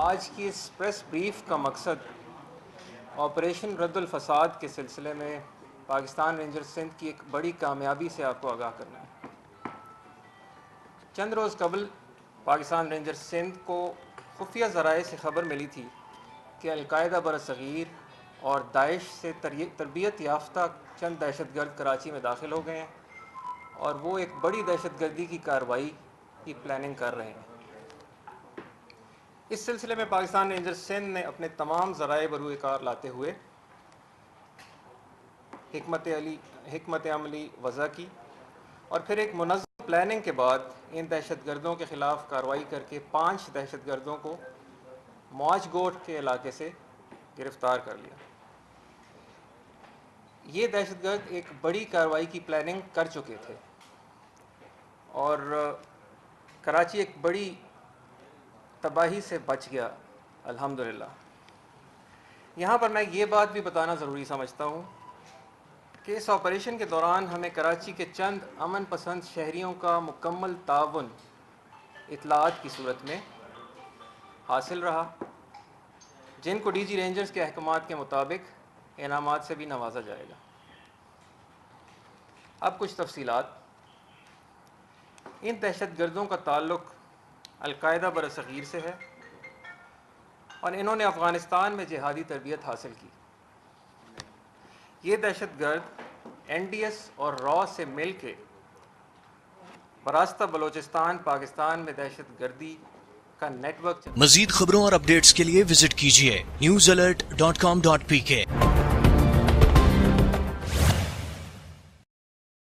آج کی اس press brief کا مقصد آپریشن رد الفساد کے سلسلے میں پاکستان رینجرز سندھ کی ایک بڑی کامیابی سے آپ کو آگاہ کرنا ہے۔ چند روز قبل پاکستان رینجرز سندھ کو خفیہ ذرائع سے خبر ملی تھی کہ القاعدہ برصغیر اور داعش سے تربیت یافتہ چند دہشت گرد کراچی میں داخل ہو گئے ہیں اور وہ ایک بڑی دہشت گردی کی کارروائی کی پلاننگ کر رہے ہیں۔ اس سلسلے میں پاکستان رینجرز سندھ نے اپنے تمام ذرائع بروئے کار لاتے ہوئے حکمت عملی وضع کی اور پھر ایک منظم پلاننگ کے بعد ان دہشت گردوں کے خلاف کارروائی کر کے 5 دہشت گردوں کو معاج گوٹ کے علاقے سے گرفتار کر لیا۔ یہ دہشت گرد ایک بڑی کارروائی کی پلاننگ کر چکے تھے اور کراچی ایک بڑی تباہی سے بچ گیا الحمدللہ۔ یہاں پر میں یہ بات بھی بتانا ضروری سمجھتا ہوں کہ اس آپریشن کے دوران ہمیں کراچی کے چند امن پسند شہریوں کا مکمل تعاون اطلاعات کی صورت میں حاصل رہا، جن کو ڈی جی رینجرز کے احکامات کے مطابق انعامات سے بھی نوازا جائے گا۔ اب کچھ تفصیلات۔ ان دہشت گردوں کا تعلق القاعدہ برصغیر سے ہے اور انہوں نے افغانستان میں جہادی تربیت حاصل کی۔ یہ دہشت گرد این ڈی ایس اور را سے مل کے براستہ بلوچستان پاکستان میں دہشت گردی کا نیٹ ورک۔ مزید خبروں اور اپڈیٹس کے لیے وزٹ کیجیے newsalert.com.pk